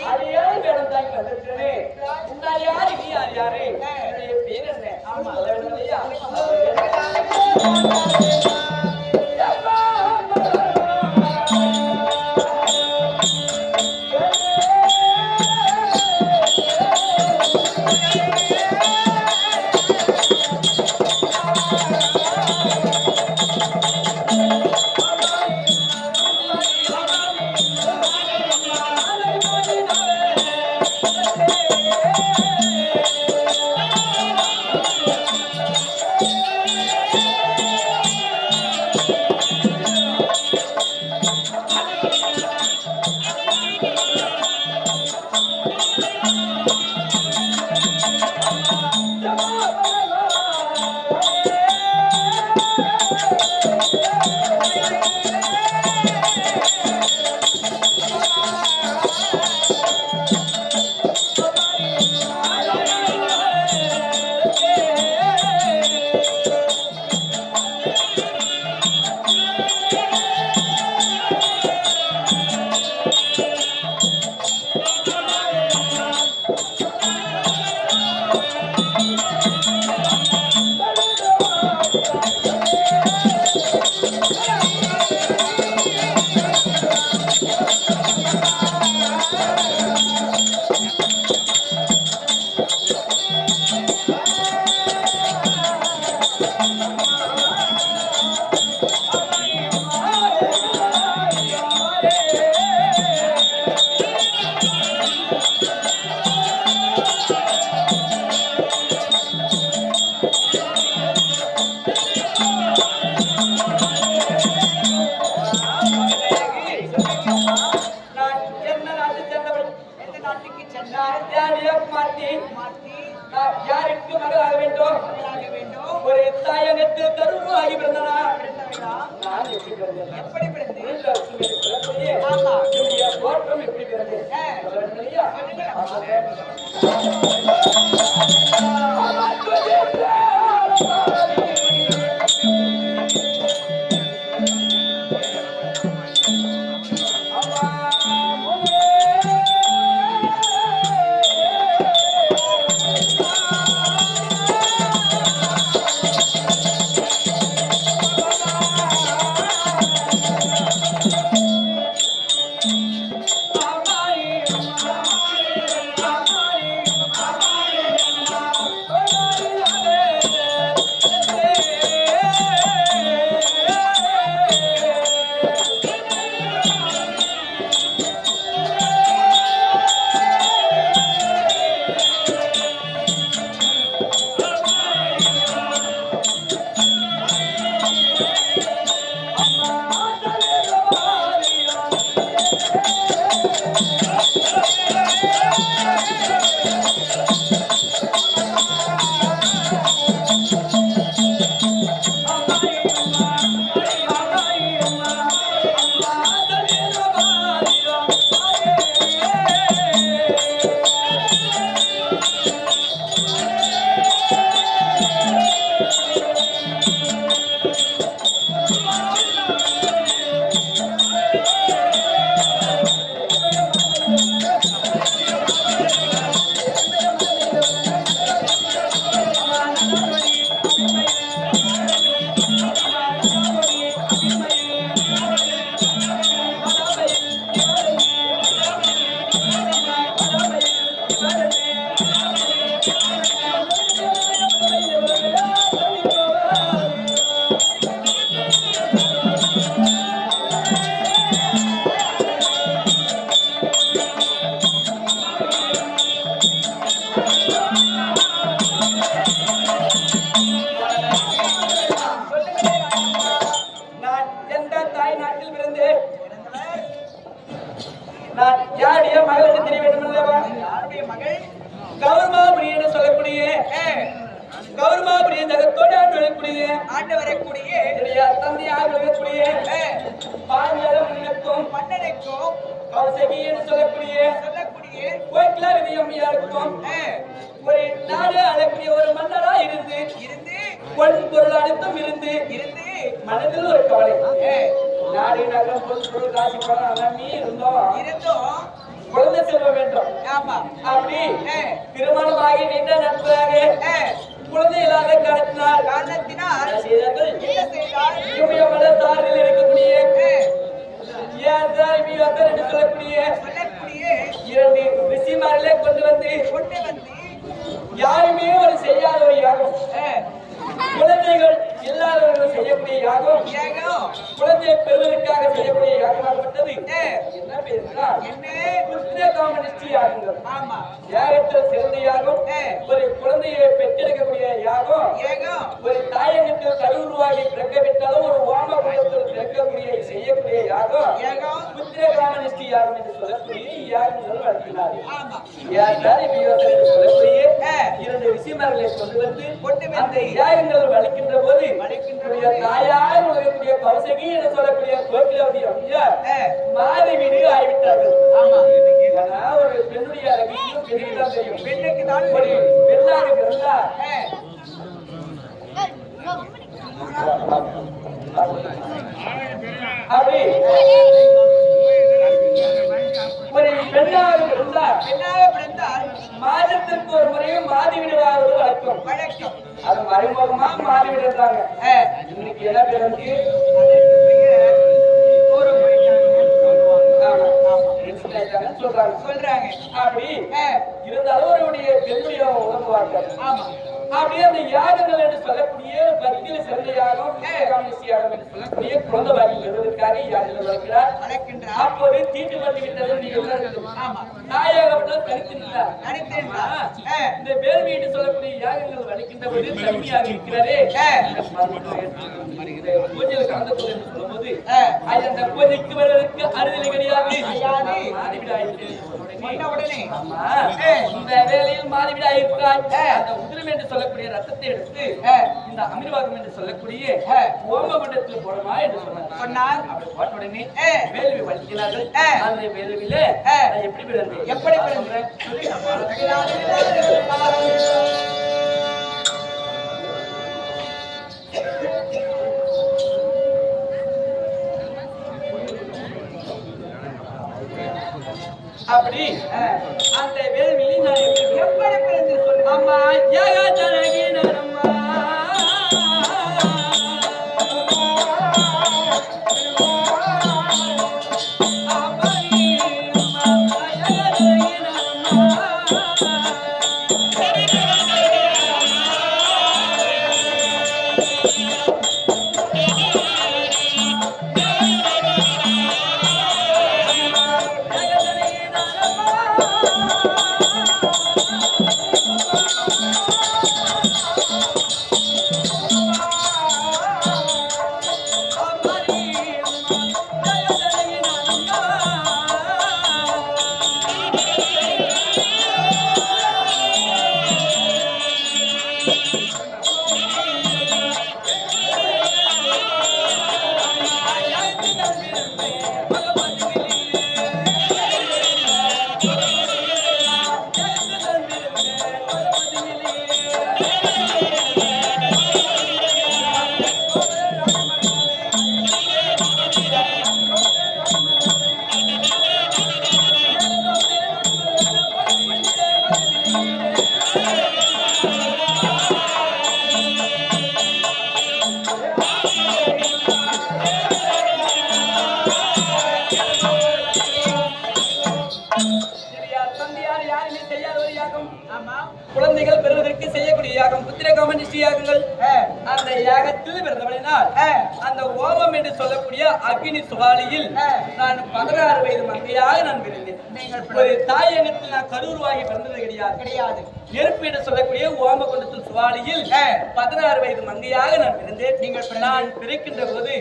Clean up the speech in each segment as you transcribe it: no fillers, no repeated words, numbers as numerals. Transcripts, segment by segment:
அது யாரு வேணும் தாங்கி வந்திருக்கிறேன். உன்னால் யாரு நீ யாரு என்னுடைய பேர் என்ன? ஆமா இல்லையா யாருக்கு மகளாக வேண்டும்? ஒரு தாயகத்து தருவாகி பிறந்தனா எப்படி பிறந்தேன்? தோற்றம் எப்படி பிறந்தேன்? நான் யாருடைய மகள் என்று தெரிய வேண்டும் அல்லவா? யாருடைய மகள்? கௌரமாபுரி என்று சொல்லக்கூடிய கௌரமாபுரி ஜகத்தோடு ஆண்டு வரக்கூடிய தந்தையாக விளங்கக்கூடிய மன்னனுக்கும் கௌசகி என்று சொல்லக்கூடிய கோயிலா விதியம்மையாருக்கும் ஒரு நாடு அழக்கூடிய ஒரு மன்னரா இருந்து பொன் பொருள் அனைத்தும் இருந்து மனதில் ஒரு கவலை நாடு நகரம் பொருள் காசி பணம் நீ இருந்தோம் குழந்தை செல்வ வேண்டும். ஆமா அப்படி திருமணமாகி நீண்ட நாட்களாக குழந்தை இல்லாத காரணத்தினால் இவருடைய மனசாரில் இருக்கக்கூடிய என்று சொல்லக்கூடிய இரண்டு ரிஷிமாரிலே கொண்டு வந்து யாருமே ஒரு செய்யாத ஒரு யாகம், குழந்தைகள் இல்லாதவர்கள் செய்யக்கூடிய யாகம், குழந்தையை பெறுவதற்காக செய்யக்கூடிய யாகமாகப்பட்டது என்ன பேருங்களா? புத்திரகாமனிஷ்டி யாகங்கள். ஆமா, யாகத்தில் சிறந்த யாகம், ஒரு குழந்தையை பெற்றெடுக்கக்கூடிய யாகம், ஒரு தாயகத்தில் கருவுருவாகி பிறக்கவிட்டாலும் ஒரு ஓம குலத்தில் பிறக்கக்கூடிய செய்யக்கூடிய யாகம் புத்திரகாமனிஷ்டி யாகம் என்று சொல்லக்கூடிய யாகங்கள் வளர்க்கிறார்கள். சொல்லக்கூடிய இரண்டு விஷயமார்களை கொண்டு வந்து அந்த யாகங்கள் வளர்க்கின்ற போது தாயார் உலகக்கூடிய கௌசகி என்று சொல்லக்கூடிய கோகிலாவதி அப்படியா மாறி வீடு ஆகிவிட்டார்கள். ஆமா, ஒரு பெண்ணுடைய அழகையும் பெண்ணுக்கு தெரியும். பெண்ணுக்கு தான் ஒரு பெண்ணாக இருந்தா அப்படி ஒரு பெண்ணாக இருந்தால் மாதத்திற்கு ஒரு முறையும் மாறி விடுவார்கள் வழக்கம். அது மறைமுகமா மாறி விடுறாங்க. இன்னைக்கு என்ன பேர் வந்து சொல்றாங்க. அப்படி இருந்தாலும் அவருடைய பெண்ணுடைய உணர்வார்கள். அப்படியே அந்த யாகங்கள் என்று சொல்லக்கூடிய பக்தியில சிறந்த யாகம் யாகம் என்று சொல்லக்கூடிய குழந்தை வாங்கி வருவதற்காக யாகங்கள் வளர்க்கிறார். அப்போது தீட்டு வந்து விட்டது. தாயாகப்பட்டால் தனித்திருந்தார். இந்த வேள்வி என்று சொல்லக்கூடிய யாகங்கள் வலிக்கின்ற போது தனிமையாக இருக்கிறாரே பூஜையில் கலந்து கொண்டு என்று சொல்லும்போது அந்த பூஜைக்கு வருவதற்கு அறுதலை கிடையாது. உடனே இந்த வேலையில் மாறிவிடாய் இருக்கிறாய். அந்த உதிரம் என்று சொல்லக்கூடிய ரத்தத்தை எடுத்து இந்த அமிர்வாகம் என்று சொல்லக்கூடிய ஓமகுண்டத்தில் போடுமா என்று சொன்னார். அப்படி போட்ட உடனே வேள்வி வலிக்கிறார்கள். அந்த வேள்வியில எப்படி பிறந்தேன் எப்படி பிறந்தேன் அப்படி அந்த வேள்வியை நான் எப்படி பிறந்து சொல்றேன். அம்மா ஜெய ஜனகி நரம்மா குழந்தைகள் பெறுவதற்கு செய்யக்கூடிய யாகம் புத்திரகாமனிஷ்டி யாகங்கள். அந்த யாகத்தில் பிறந்தவனால் அந்த ஓமம் என்று சொல்லக்கூடிய அக்னி சுவாலியில் நான் 16 வயது மங்கையாக நான் பிறந்தேன். ஒரு தாயகத்தில் நான் கருவுருவாகி பிறந்தது கிடையாது. நெருப்பு என்று சொல்லக்கூடிய ஓம குண்டத்தில் சுவாலியில் 16 வயது மங்கையாக நான் பிறந்தேன். நான் பிறக்கின்ற போது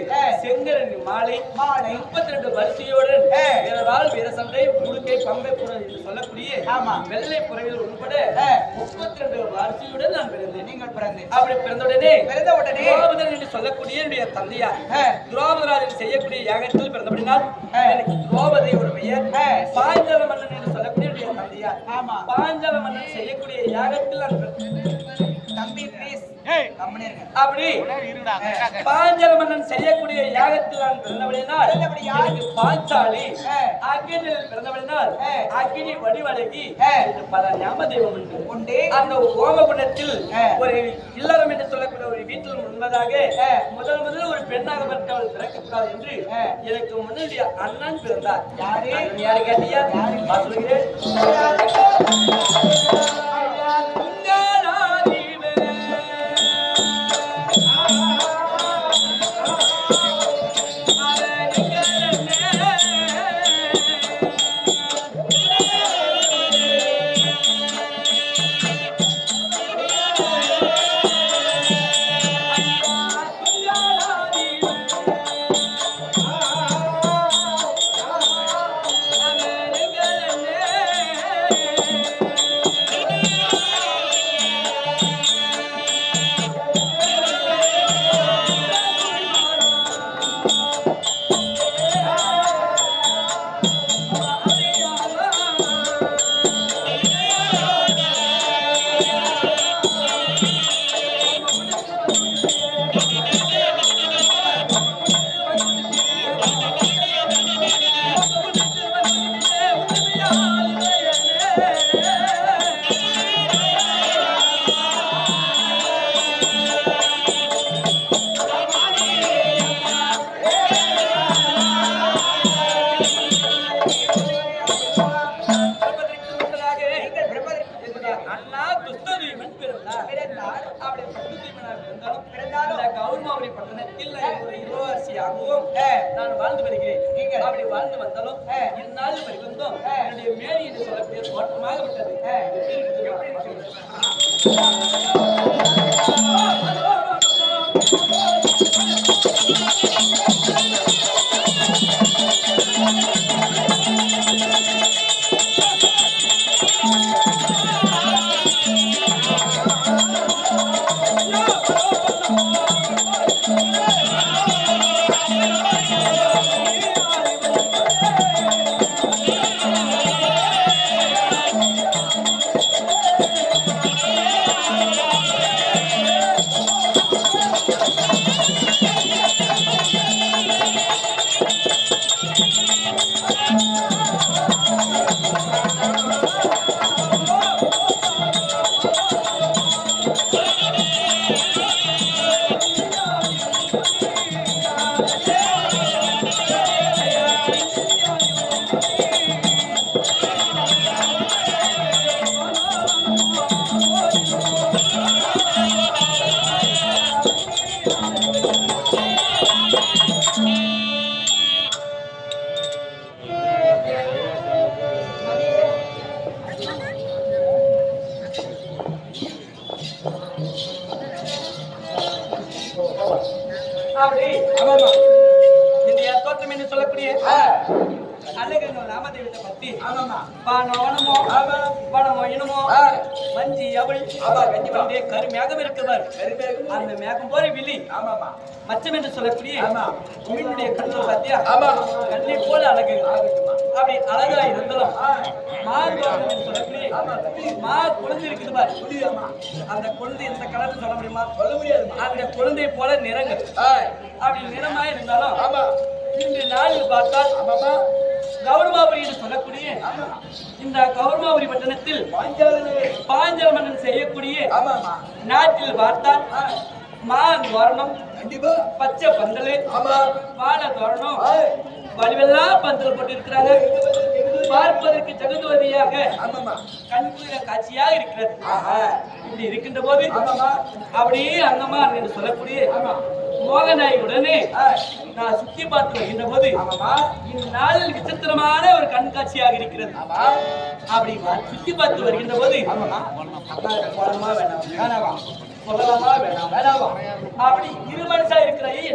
செங்கரணி மாலை 32 வரிசையுடன் வீரவாள் வீரசந்தை முடுக்கை பம்பை புறம் என்று சொல்லக்கூடிய வெள்ளை புறவில் உட்பட 32 வரிசையுடன் நான் பிறந்தேன். நீங்கள் பிறந்தேன். அப்படி பிறந்த உடனே துரோபதன் என்று சொல்லக்கூடிய என்னுடைய தந்தையார் துரோபதராஜன் செய்யக்கூடிய யாகத்தில் பிறந்தபடினால் எனக்கு துரோபதை ஒரு பெயர். பாஞ்சால மன்னன் என்று சொல்லக்கூடிய என்னுடைய தந்தையார் பாஞ்சால மன்னன் செய்யக்கூடிய யாகத்தில் நான் தம்பி ப்ளீஸ் அப்படி பாஞ்சல மன்னன் செய்யக்கூடிய யாகத்தில் நான் பிறந்தபடியினால் எனக்கு பாஞ்சாலி அக்னியில் பிறந்தபடியினால் அக்னி வடிவழகி பல ஞாபக தெய்வம் உண்டு. அந்த ஓமகுண்டத்தில் ஒரு இல்லறம் என்று சொல்லக்கூடிய ஒரு வீட்டில் முன்பதாக முதல் ஒரு பெண்ணாக பிறந்தவள் பிறக்கக்கூடாது என்று எனக்கு முன்னாடி அண்ணன் பிறந்தார். யாரு கேட்டியா? சொல்கிறேன். நான் வாழ்ந்து வருகிறேன். அப்படி வாழ்ந்து வந்தாலும் இந்நாள் வரைக்கும் என்னுடைய மேனி என்று சொல்லக்கூடிய தோற்றமாக விட்டது. அப்படி இந்தியா தோற்றம் என்று சொல்லக்கூடிய அழகு நாமதேவத்தை பத்தி பானமோ பணமோ இனமோ மஞ்சி அவள் கண்டிப்பாக கருமையாக இருக்கிறார். அந்த மேகம் போற விழி மச்சம் என்று சொல்லக்கூடிய உங்களுடைய கண்ணு சத்தியா கண்ணை போல அழகு. அப்படி அழகா இருந்தாலும் மாதோட்டம் என்று சொல்லக்கூடிய மா குழந்தை இருக்குது பாரு. அந்த குழந்தை எந்த கலர்னு சொல்ல முடியுமா? சொல்ல முடியாது. அந்த குழந்தை போல நிறங்கள் அப்படி நிறமா இருந்தாலும் இன்று நாளில் பார்த்தால் கௌரமாபுரி என்று சொல்லக்கூடிய இந்த கௌரமாபுரி பட்டணத்தில் பாஞ்சல மன்னன் செய்யக்கூடிய நாட்டில் பார்த்தால் மான் வர்ணம் பச்சை பந்தல் வாழ தோரணம் வடிவெல்லாம் பந்தல் போட்டு இருக்கிறாங்க. பார்ப்பதற்கு ஜெகதுவதியாக கண்குளிர காட்சியாக இருக்கிறது. இப்படி இருக்கின்ற போது அப்படியே அங்கமா என்று சொல்லக்கூடிய மோகநாயகுடனே நான் சுத்தி பார்த்து வருகின்ற போது இந்நாளில் விசித்திரமான ஒரு கண்காட்சியாக இருக்கிறது. அப்படி சுத்தி பார்த்து வருகின்ற போது சொல்லலாமா வேணாமா அப்படி இரு மனுஷா இருக்கிற